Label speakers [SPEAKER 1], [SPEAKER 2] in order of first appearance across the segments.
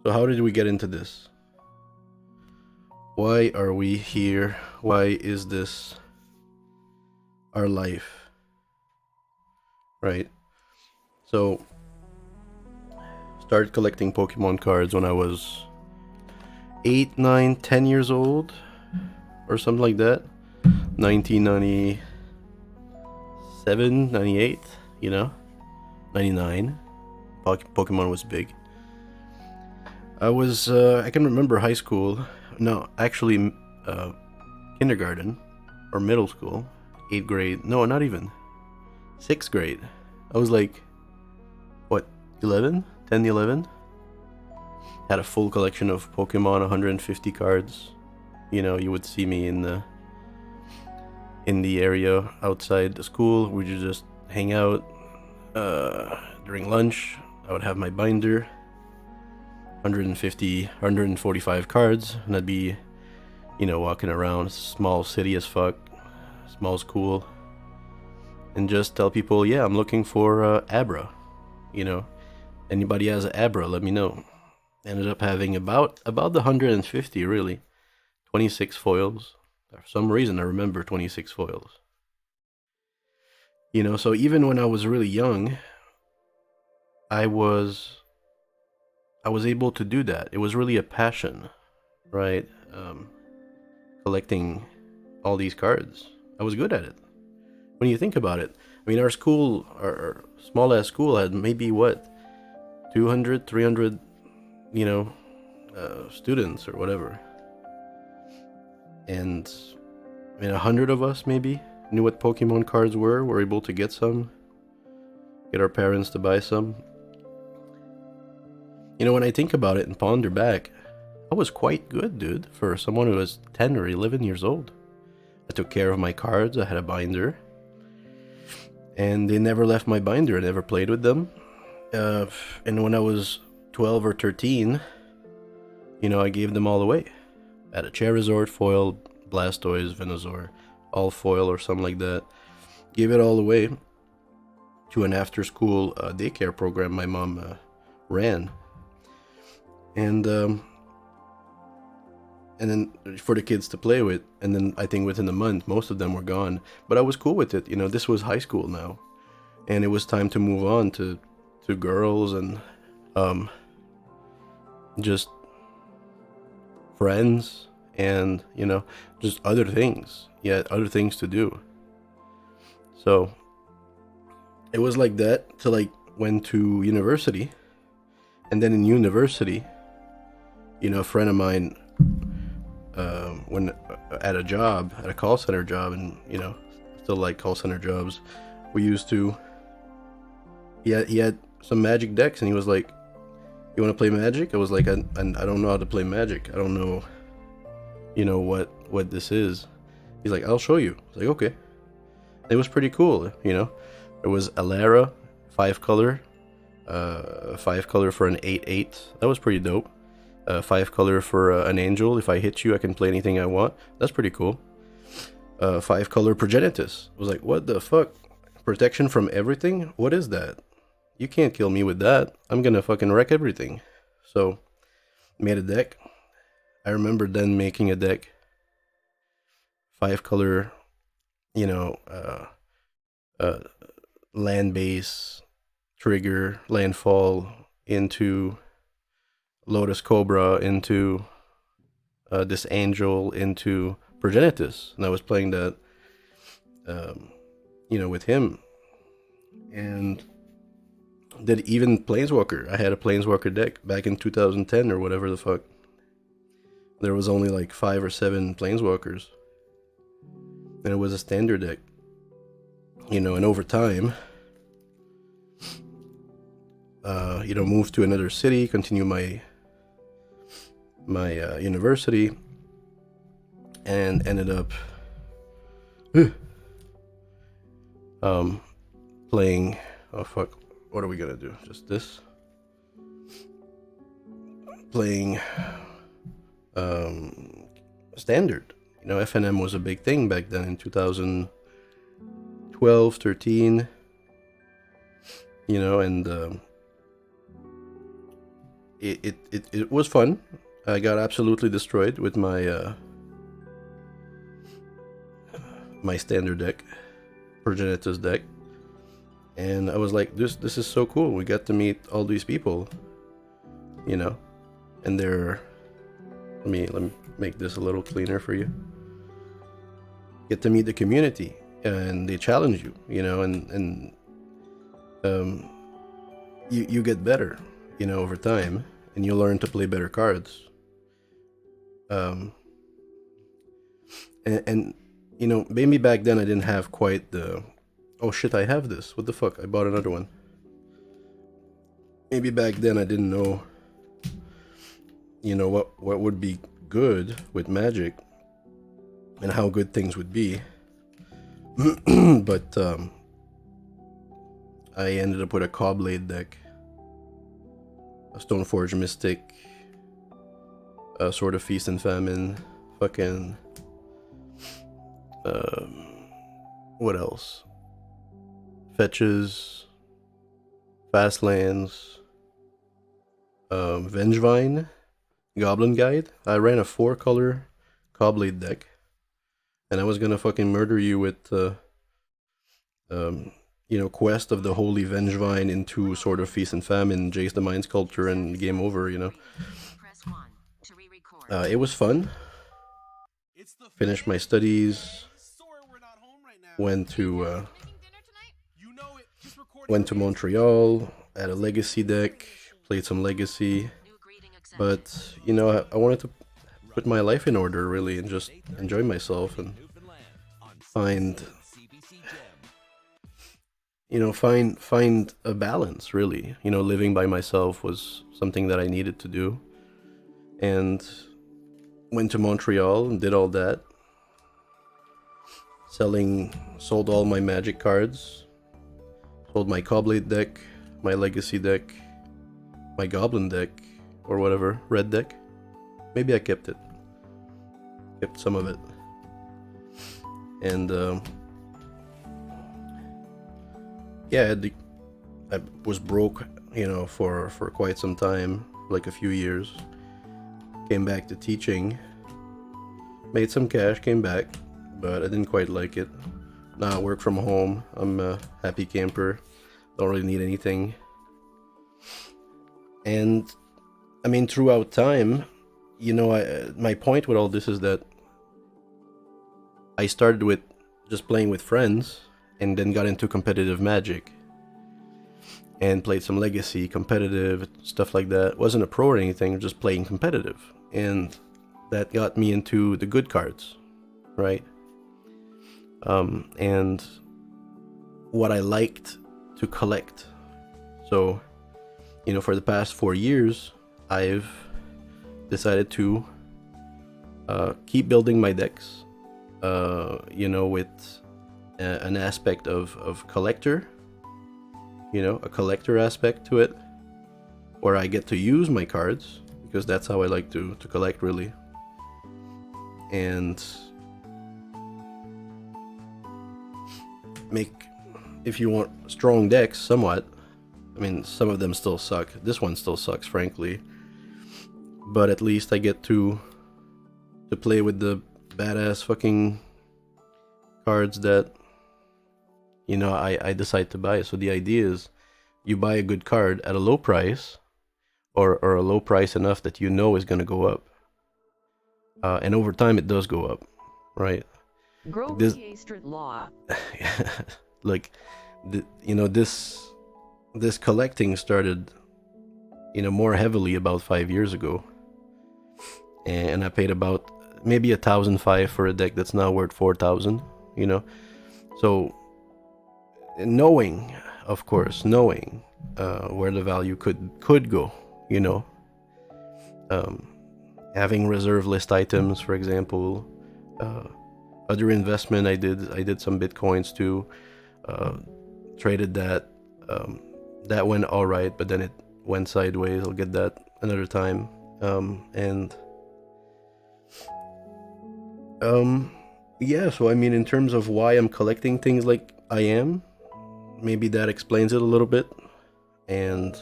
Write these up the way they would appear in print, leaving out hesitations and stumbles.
[SPEAKER 1] So how did we get into this? Why are we here? Why is this our life? Right? So, started collecting Pokemon cards when I was 8, 9, 10 years old, or something like that. 1997, 98, 99. Pokemon was big. I can remember high school. No, actually, kindergarten or middle school, 8th grade. No, not even. 6th grade. I was like, what, 11? 10, 11? Had a full collection of Pokemon, 150 cards. You would see me in the area outside the school. We'd just hang out during lunch. I would have my binder, 150, 145 cards, and I'd be, walking around, small city as fuck, small school, and just tell people, yeah, I'm looking for Abra. Anybody has an Abra, let me know. Ended up having about the 150, really. 26 foils. For some reason, I remember 26 foils. So even when I was really young, I was able to do that. It was really a passion, right? Collecting all these cards. I was good at it. When you think about it, I mean, our school, our small ass school, had maybe what, 200, 300, students or whatever. And I mean, 100 of us maybe knew what Pokemon cards were able to get some, get our parents to buy some. When I think about it and ponder back, I was quite good, dude, for someone who was 10 or 11 years old. I took care of my cards, I had a binder, and they never left my binder. I never played with them. And when I was 12 or 13, I gave them all away. I had a Charizard foil, Blastoise, Venusaur, all foil or something like that. Gave it all away to an after-school daycare program my mom ran. And then for the kids to play with, and then I think within a month most of them were gone, but I was cool with it. This was high school now, and it was time to move on to girls and just friends and just other things to do. So it was like that till I went to university, and then in university, a friend of mine, when at a call center job, and still like call center jobs, we used to. He had some Magic decks, and he was like, "You want to play Magic?" I was like, "I don't know how to play Magic. I don't know, what this is." He's like, "I'll show you." I was like, "Okay." It was pretty cool, It was Alara, 5-color, 5-color for an 8/8. That was pretty dope. 5-color for an angel. If I hit you, I can play anything I want. That's pretty cool. 5-color Progenitus. I was like, what the fuck? Protection from everything? What is that? You can't kill me with that. I'm gonna fucking wreck everything. So, made a deck. I remember then making a deck. 5-color, land base, trigger, landfall into Lotus Cobra, into this angel, into Progenitus, and I was playing that, with him, and did even Planeswalker. I had a Planeswalker deck back in 2010 or whatever the fuck. There was only like 5 or 7 Planeswalkers, and it was a standard deck, and over time, moved to another city, continue my university, and ended up playing, oh fuck, what are we gonna do, just this, playing standard. FNM was a big thing back then in 2012, 13, and it was fun. I got absolutely destroyed with my my standard deck, Progenitus deck, and I was like, this is so cool. We got to meet all these people, you know, and they're let me make this a little cleaner for you. Get to meet the community, and they challenge you, you know, and you get better, you know, over time, and you learn to play better cards. And you know, maybe back then I didn't have quite the, oh shit, I have this. What the fuck? I bought another one. Maybe back then I didn't know, you know, what would be good with Magic and how good things would be. But I ended up with a Cobblade deck, a Stoneforge Mystic, a Sword of Feast and Famine, fucking what else? Fetches, Fast Lands, Vengevine, Goblin Guide. I ran a 4-color Cobblade deck, and I was gonna fucking murder you with you know, Quest of the Holy Vengevine into Sword of Feast and Famine, Jace the Mind Sculptor, and game over, you know. It was fun. Finished my studies, went to Montreal, had a Legacy deck, played some Legacy, but you know, I wanted to put my life in order really and just enjoy myself and find, you know, find a balance really. You know, living by myself was something that I needed to do, and went to Montreal and did all that. Sold all my Magic cards, sold my Cobblade deck, my Legacy deck, my Goblin deck, or whatever, red deck. Maybe I kept it. Kept some of it. And yeah, I was broke, you know, for quite some time, like a few years. Came back to teaching, made some cash, came back, but I didn't quite like it. Now I work from home. I'm a happy camper. Don't really need anything. And I mean, throughout time, you know, my point with all this is that I started with just playing with friends and then got into competitive Magic and played some Legacy, competitive, stuff like that. Wasn't a pro or anything, just playing competitive. And that got me into the good cards, right? And what I liked to collect. So, you know, for the past 4 years, I've decided to keep building my decks, you know, with an aspect of collector, you know, a collector aspect to it, where I get to use my cards, because that's how I like to collect, really. And make, if you want, strong decks somewhat. I mean, some of them still suck. This one still sucks, frankly. But at least I get to play with the badass fucking cards that, you know, I decide to buy. So the idea is you buy a good card at a low price, or a low price enough that you know is going to go up. And over time it does go up, right? This, like, you know, this collecting started, you know, more heavily about 5 years ago, and I paid about maybe $1,500 for a deck that's now worth $4,000, you know. So knowing, of course, knowing where the value could go, you know, having reserve list items, for example. Other investment I did some Bitcoins too, traded that, that went all right, but then it went sideways. I'll get that another time. Yeah, so I mean, in terms of why I'm collecting things like I am, maybe that explains it a little bit. And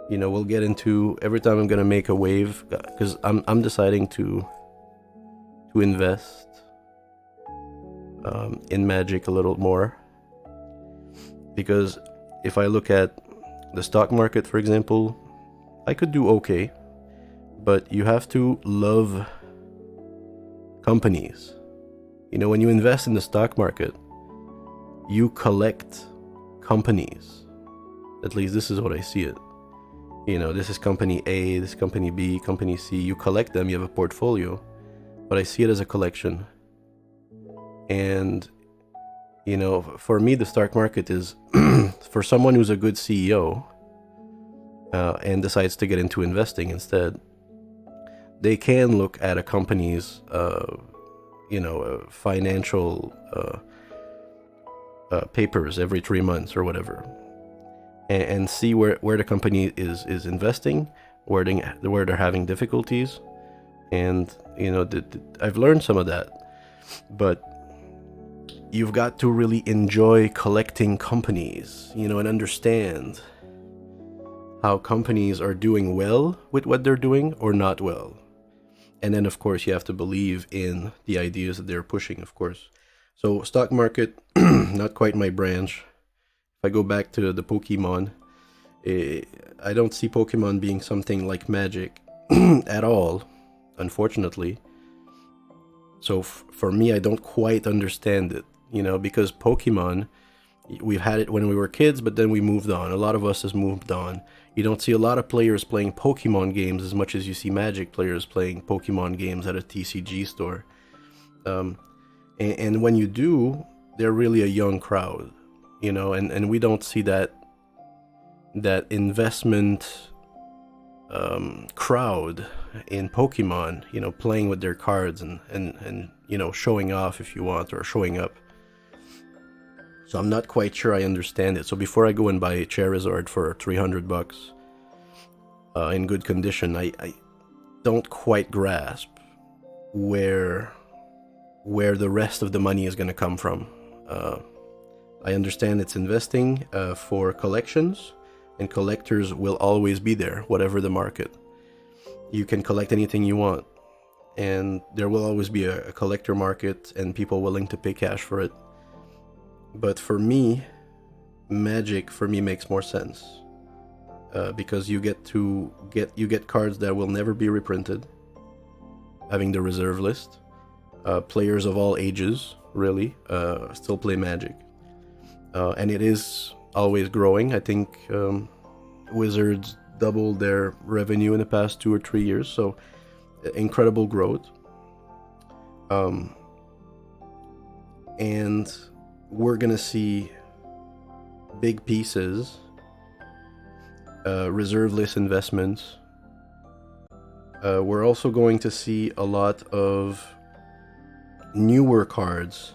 [SPEAKER 1] You know, we'll get into every time I'm gonna make a wave, because I'm deciding to invest in Magic a little more, because if I look at the stock market, for example, I could do okay, but you have to love companies. You know, when you invest in the stock market, you collect companies. At least this is what I see it. You know, this is company A, this is company B, company C. You collect them, you have a portfolio, but I see it as a collection. And, you know, for me, the stock market is for someone who's a good CEO and decides to get into investing instead, they can look at a company's, financial papers every 3 months or whatever, and see where the company is investing, where they're having difficulties. And, you know, I've learned some of that, but you've got to really enjoy collecting companies, you know, and understand how companies are doing well with what they're doing or not well. And then, of course, you have to believe in the ideas that they're pushing, of course. So stock market, not quite my branch. If I go back to the Pokemon, I don't see Pokemon being something like Magic at all, unfortunately. So for me, I don't quite understand it, you know, because Pokemon, we've had it when we were kids, but then we moved on. A lot of us has moved on. You don't see a lot of players playing Pokemon games as much as you see Magic players playing Pokemon games at a TCG store. And when you do, they're really a young crowd, you know, and we don't see that investment crowd in Pokemon, you know, playing with their cards and you know, showing off if you want, or showing up. So I'm not quite sure I understand it. So before I go and buy a Charizard for $300 in good condition, I don't quite grasp where the rest of the money is going to come from. I understand it's investing for collections, and collectors will always be there, whatever the market. You can collect anything you want, and there will always be a collector market and people willing to pay cash for it. But for me, Magic for me makes more sense, because you get cards that will never be reprinted, having the reserve list. Players of all ages really still play Magic, and it is always growing. I think Wizards doubled their revenue in the past 2 or 3 years, so incredible growth. And we're gonna see big pieces, reserve list investments. We're also going to see a lot of newer cards